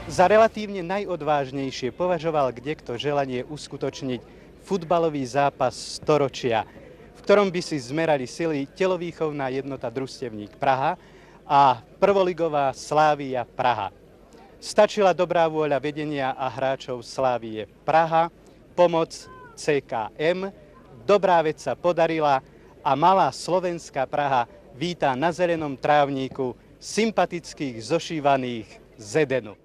Za relatívne najodvážnejšie považoval kdekto želanie uskutočniť futbalový zápas storočia, v ktorom by si zmerali sily telovýchovná jednota Družstevník Praha a prvoligová Slávia Praha. Stačila dobrá vôľa vedenia a hráčov Slávie Praha, pomoc CKM, dobrá vec sa podarila a malá slovenská Praha víta na zelenom trávniku sympatických zošívaných Zedenu.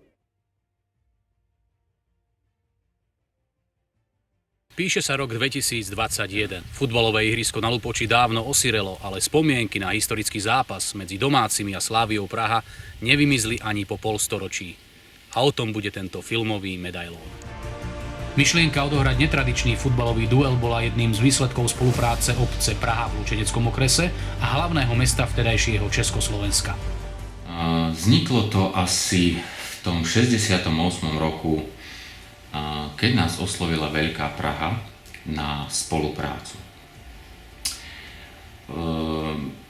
Píše sa rok 2021. Futbalové ihrisko na Lupoči dávno osirelo, ale spomienky na historický zápas medzi domácimi a Sláviou Praha nevymizli ani po polstoročí. A o tom bude tento filmový medailón. Myšlienka odohrať netradičný futbalový duel bola jedným z výsledkov spolupráce obce Praha v Lučeneckom okrese a hlavného mesta vtedajšieho Československa. Vzniklo to asi v tom 68. roku, keď nás oslovila Veľká Praha na spoluprácu.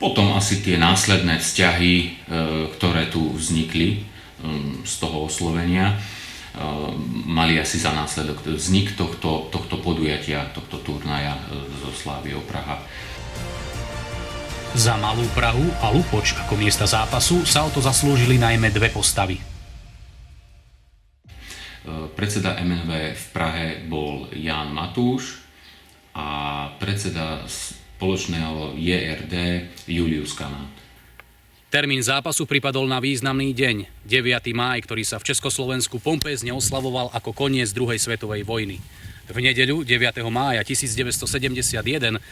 Potom asi tie následné vzťahy, ktoré tu vznikli z toho oslovenia, mali asi za následok vznik tohto podujatia, tohto turnaja zo Sláviou Praha. Za Malú Prahu a Lupoč ako miesta zápasu sa o to zaslúžili najmä dve postavy. Predseda MNV v Prahe bol Ján Matúš a predseda spoločného JRD Julius Kanát. Termín zápasu pripadol na významný deň, 9. máj, ktorý sa v Československu pompézne oslavoval ako koniec druhej svetovej vojny. V nedeľu 9. mája 1971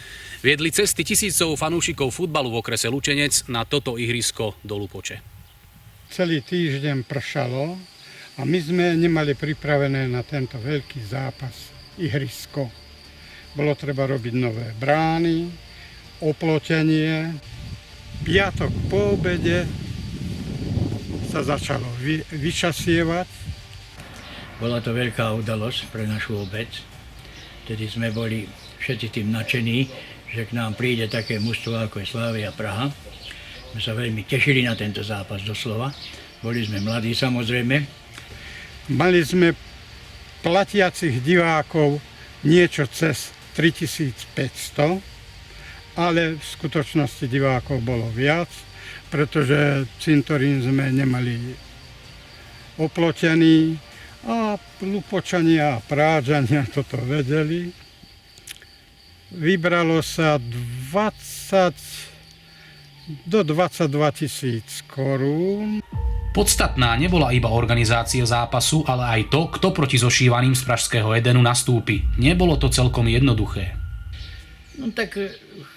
viedli cesty tisícov fanúšikov futbalu v okrese Lučenec na toto ihrisko do Lupoče. Celý týždeň pršalo a my sme nemali pripravené na tento veľký zápas ihrisko. Bolo treba robiť nové brány, oplotenie. Piatok po obede sa začalo vyčasievať. Bola to veľká udalosť pre našu obec. Tedy sme boli všetci tým nadšení, že k nám príde také mužstvo ako je Slávia Praha. My sa veľmi tešili na tento zápas doslova. Boli sme mladí samozrejme. Mali sme platiacich divákov niečo cez 3500, ale v skutočnosti divákov bolo viac, pretože cintorín sme nemali oplotený a Lupočania a Prážania toto vedeli. Vybralo sa 20 do 22 000 korún. Podstatná nebola iba organizácia zápasu, ale aj to, kto proti zošívaným z pražského Edenu nastúpi. Nebolo to celkom jednoduché. No tak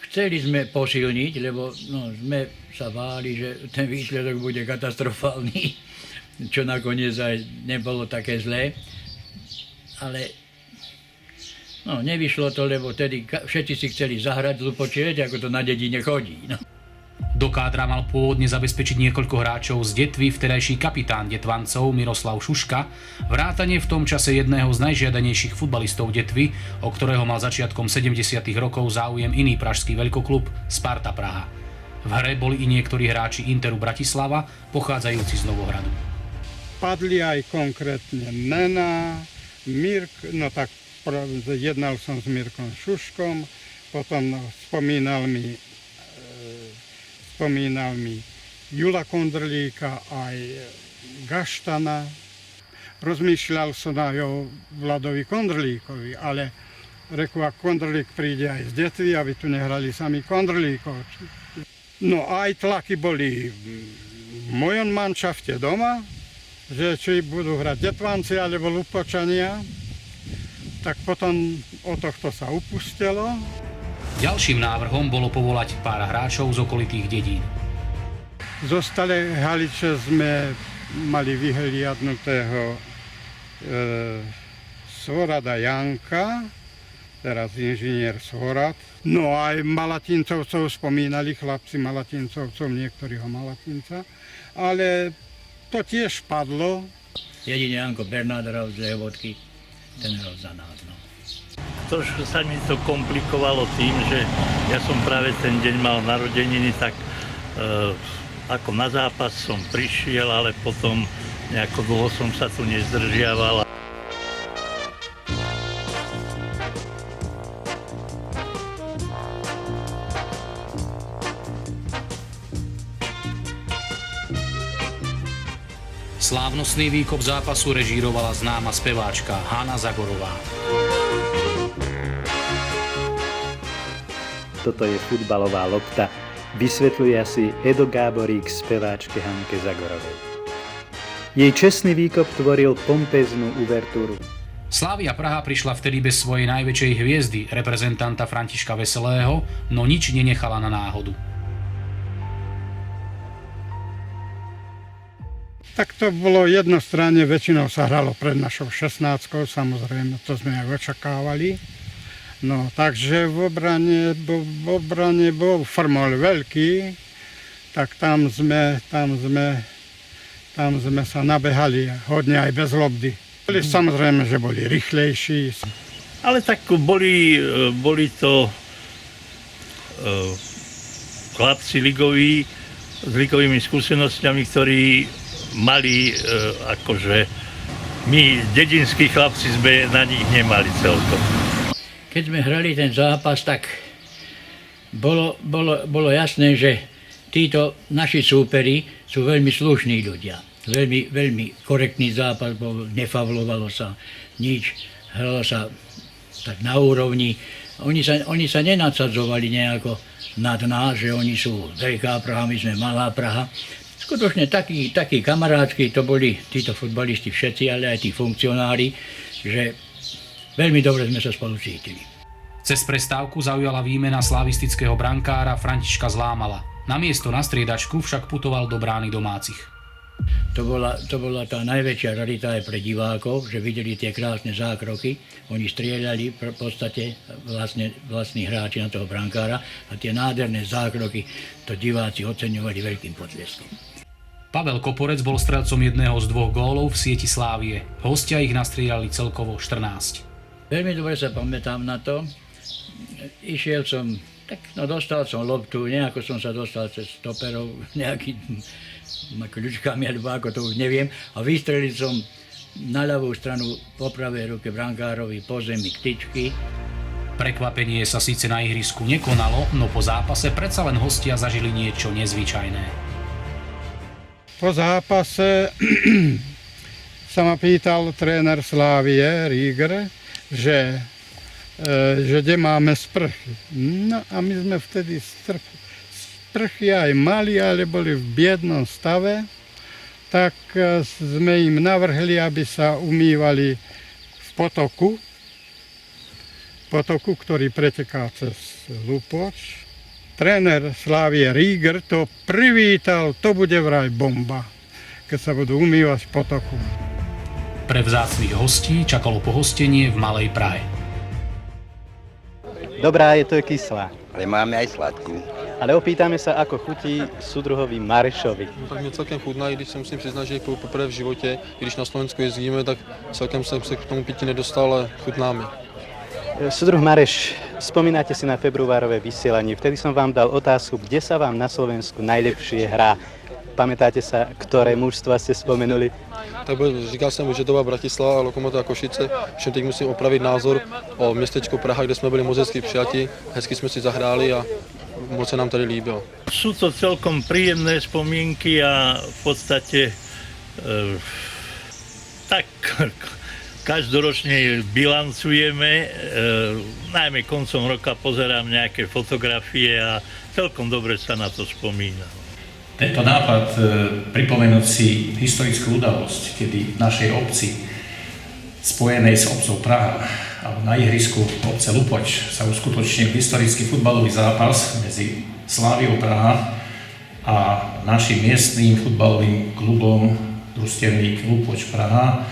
chceli sme posilniť, lebo sme sa báli, že ten výsledok bude katastrofálny, čo nakoniec aj nebolo také zlé. Ale nevyšlo to, lebo tedy všetci si chceli zahrať v Lupoči, viete, ako to na dedine chodí. Do kádra mal pôvodne zabezpečiť niekoľko hráčov z Detvy vtedajší kapitán Detvancov Miroslav Šuška, vrátane v tom čase jedného z najžiadanejších futbalistov Detvy, o ktorého mal začiatkom 70. rokov záujem iný pražský veľkoklub Sparta Praha. V hre boli i niektorí hráči Interu Bratislava, pochádzajúci z Novohradu. Padli aj konkrétne Nena, jednal som s Mirkom Šuškom, potom spomínal mi Jula Kondrlíka aj Gaštana. Rozmýšľal som aj o Vladovi Kondrlíkovi, ale reku, ak Kondrlík príde aj z Detvy, aby tu nehrali sami Kondrlíkov. No aj tlaky boli v mojom manšafte doma, že či budú hrať Detvanci alebo Lupočania, tak potom o tohto sa upustilo. Ďalším návrhom bolo povolať pár hráčov z okolitých dedín. Zo Starej Haliče sme mali vyhliadnutého Svorada Janka, teraz inžinier Svorad. No aj Malatincovcov spomínali, chlapci Malatincovcov, niektorého Malatinca, ale to tiež padlo. Jedine Janko Bernát hral z Lehovodky, ten hral za nás. Trošku sa mi to komplikovalo tým, že ja som práve ten deň mal narodeniny, tak ako na zápas som prišiel, ale potom nejako dlho som sa tu nezdržiaval. Slávnostný výkop zápasu režírovala známa speváčka Hana Zagorová. Toto je futbalová lopta, vysvetľuje si Edo Gáborík speváčke Hanke Zagorovej. Jej čestný výkop tvoril pompeznú uvertúru. Slavia Praha prišla vtedy bez svojej najväčšej hviezdy, reprezentanta Františka Veselého, no nič nenechala na náhodu. Tak to bolo jednostranne, väčšinou sa hralo pred našou 16, samozrejme, to sme aj očakávali. No, takže v obrane bol Frmol veľký, tak tam sme sa nabehali hodne aj bez lobdy. Samozrejme, že boli rýchlejší. Ale tak boli to chlapci ligoví s ligovými skúsenosťami, ktorí mali akože my, dedinskí chlapci, sme na nich nemali celkom. Keď sme hrali ten zápas, tak bolo jasné, že títo naši súperi sú veľmi slušní ľudia. Veľmi korektný zápas bol, nefavlovalo sa nič, hralo sa tak na úrovni. Oni sa nenasadzovali nejako nad nás, že oni sú veľká Praha, my sme malá Praha. Skutočne takí kamarátsky to boli títo futbalisti všetci, ale aj tí funkcionári, že veľmi dobre sme sa spolu cítili. Cez prestávku zaujala výmena slavistického brankára Františka Zlámala. Namiesto na striedačku však putoval do brány domácich. To bola tá najväčšia rarita aj pre divákov, že videli tie krásne zákroky. Oni strieľali v podstate vlastní hráči na toho brankára a tie nádherné zákroky to diváci oceňovali veľkým potleskom. Pavel Koporec bol strelcom jedného z 2 gólov v sieti Slávie. Hostia ich nastrieľali celkovo 14. Veľmi dobre sa pamätám na to. Išiel som, dostal som loptu, nejako som sa dostal cez stoperov, nejakými kľúčkami, alebo ako to už neviem. A vystrelil som na ľavú stranu po pravej ruke brankárovi po zemi k tyčky. Prekvapenie sa síce na ihrisku nekonalo, no po zápase predsa len hostia zažili niečo nezvyčajné. Po zápase sa ma pýtal tréner Slávie, Rieger, že kde máme sprchy. No a my sme vtedy sprchy aj mali, ale boli v biednom stave, tak sme im navrhli, aby sa umývali v potoku, ktorý preteká cez Lupoč. Tréner Slávie Rieger to privítal, to bude vraj bomba, keď sa budú umývať v potoku. Pre vzácnych hostí čakalo pohostenie v Malej Prahe. Dobrá, je to kyslá. Ale máme aj sladkú. Ale opýtame sa, ako chutí súdruhovi Marešovi. Tak mě celkem chutná, i když se musím přiznat, že poprvé v životě, když na Slovensku jezdíme, tak celkem jsem se k tomu pití nedostal, ale chutná mi. Súdruh Mareš, spomínate si na februárové vysielanie. Vtedy som vám dal otázku, kde sa vám na Slovensku najlepšie hrá. Pamätáte sa, ktoré mužstva ste spomenuli? Tak říkal jsem, že to byla Bratislava a Lokomotiva Košice. Všem teď musím opravit názor o městečku Praha, kde jsme byli moc hezky přijati. Hezky jsme si zahráli a moc se nám tady líbilo. Sú to celkom príjemné spomienky a v podstate tak každoročne bilancujeme, najmä koncom roka pozerám nejaké fotografie a celkom dobre sa na to spomína. Tento nápad pripomenúť si historickú udalosť, kedy v našej obci, spojenej s obcou Praha, alebo na ihrisku obce Lupoč sa uskutočnil historický futbalový zápas medzi Sláviou Praha a našim miestnym futbalovým klubom Družstevník Lupoč Praha,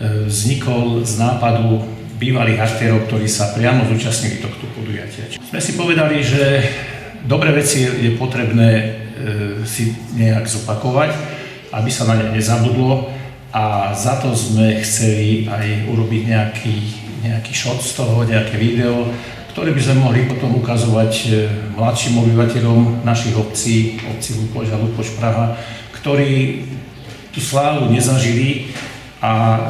vznikol z nápadu bývalých aktérov, ktorí sa priamo zúčastnili tohto podujatia. Sme si povedali, že dobré veci je potrebné si nejak zopakovať, aby sa na ne nezabudlo, a za to sme chceli aj urobiť nejaký shot z toho, nejaké video, ktoré by sme mohli potom ukazovať mladším obyvateľom našich obcí Lupoč a Lupoč Praha, ktorí tú slávu nezažili a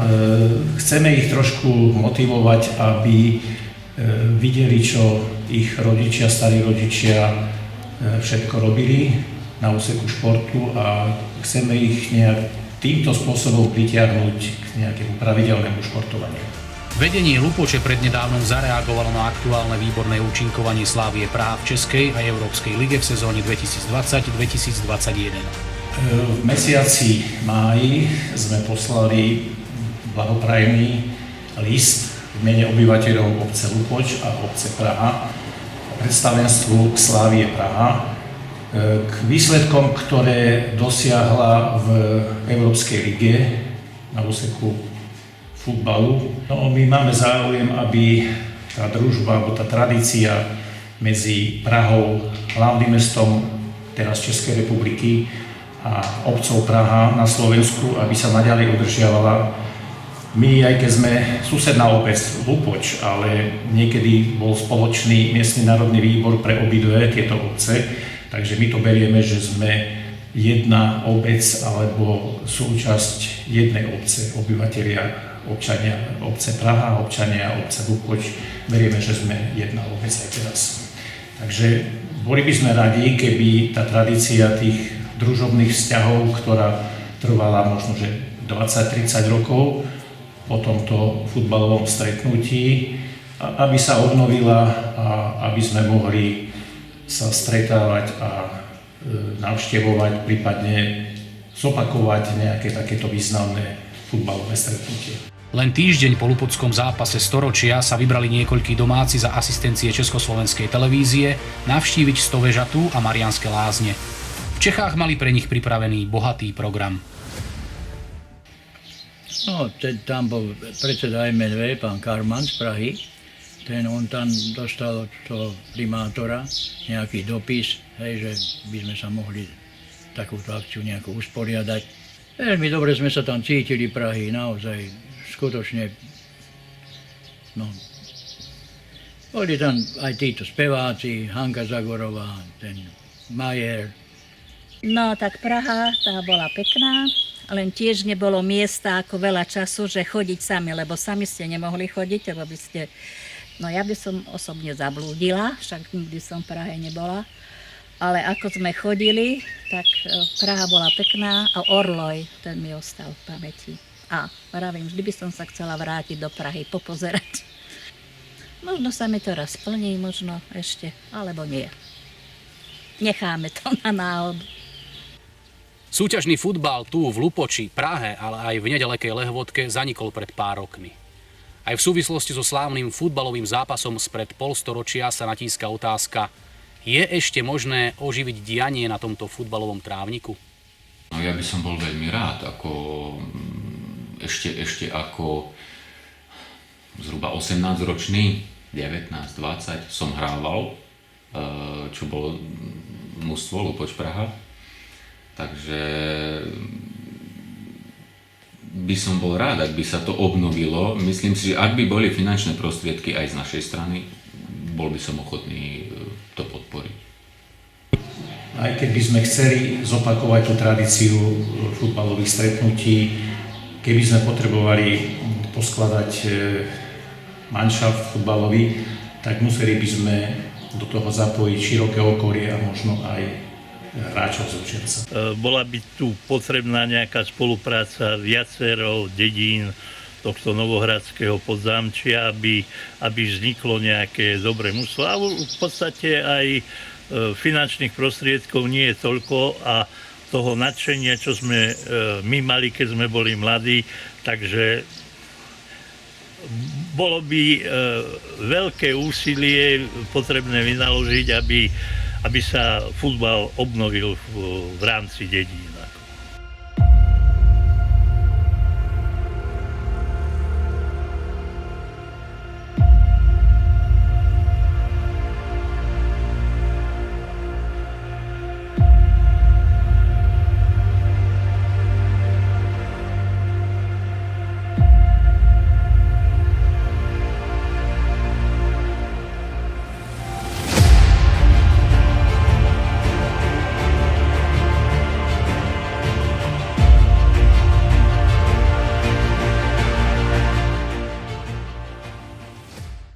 chceme ich trošku motivovať, aby videli, čo ich rodičia, starí rodičia všetko robili na úseku športu a chceme ich nejak týmto spôsobom pritiahnuť k nejakému pravidelnému športovaniu. Vedenie Lupoče prednedávnom zareagovalo na aktuálne výborné účinkovanie Slavie Praha v Českej a Európskej lige v sezóne 2020-2021. V mesiaci máji sme poslali blahoprajný list v mene obyvateľov obce Lupoč a obce Praha predstavenstvu Slavie Praha k výsledkom, ktoré dosiahla v Európskej lige na úseku futbalu. No, my máme záujem, aby tá družba, alebo tá tradícia medzi Prahou, hlavným mestom teraz Českej republiky a obcov Praha na Slovensku, aby sa naďalej udržiavala. My, aj keď sme susedná obec Lupoč, ale niekedy bol spoločný miestny národný výbor pre obidve tieto obce, takže my to berieme, že sme jedna obec alebo súčasť jednej obce, obyvatelia, občania obce Praha, občania obce Lupoč, berieme, že sme jedna obec aj teraz. Takže boli by sme radi, keby tá tradícia tých družobných vzťahov, ktorá trvala možno že 20-30 rokov, po tomto futbalovom stretnutí, aby sa obnovila a aby sme mohli sa stretávať a navštevovať, prípadne zopakovať nejaké takéto významné futbalové stretnutie. Len týždeň po lupockom zápase storočia sa vybrali niekoľkí domáci za asistencie Československej televízie navštíviť Stovežatu a Mariánske Lázne. V Čechách mali pre nich pripravený bohatý program. No, tam bol predseda MNV, pán Karman z Prahy. On tam dostal od toho primátora nejaký dopis, hej, že by sme sa mohli takúto akciu nejako usporiadať. Veľmi dobre sme sa tam cítili Prahy, naozaj, skutočne. No. Boli tam aj títo speváci, Hanka Zagorová, ten Majer. No, tak Praha, tá bola pekná. Len tiež nebolo miesta ako veľa času, že chodiť sami, lebo sami ste nemohli chodiť, lebo by ste... No ja by som osobne zablúdila, však nikdy som v Prahe nebola. Ale ako sme chodili, tak Praha bola pekná a Orloj, ten mi ostal v pamäti. A vravím, vždy by som sa chcela vrátiť do Prahy, popozerať. Možno sa mi to raz splní, možno ešte, alebo nie. Necháme to na náhodu. Súťažný futbal tu v Lupoči, Prahe, ale aj v nedalekej Lehvodke zanikol pred pár rokmi. Aj v súvislosti so slávnym futbalovým zápasom spred polstoročia sa natíska otázka: je ešte možné oživiť dianie na tomto futbalovom trávniku? No, ja by som bol veľmi rád, ešte ako zhruba 18-ročný, 19-20 som hrával, čo bolo mužstvo Lupoč Praha. Takže by som bol rád, ak by sa to obnovilo. Myslím si, že ak by boli finančné prostriedky aj z našej strany, bol by som ochotný to podporiť. Aj keď by sme chceli zopakovať tú tradíciu futbalových stretnutí, keby sme potrebovali poskladať manšaft futbalový, tak museli by sme do toho zapojiť široké okolie a možno aj hráčov z Lučenca. Bola by tu potrebná nejaká spolupráca viacero dedín tohto novohradského podzámčia, aby vzniklo nejaké dobré mužstvo. A v podstate aj finančných prostriedkov nie je toľko a toho nadšenia, čo sme my mali, keď sme boli mladí, takže bolo by veľké úsilie potrebné vynaložiť, aby sa futbal obnovil v rámci dedín.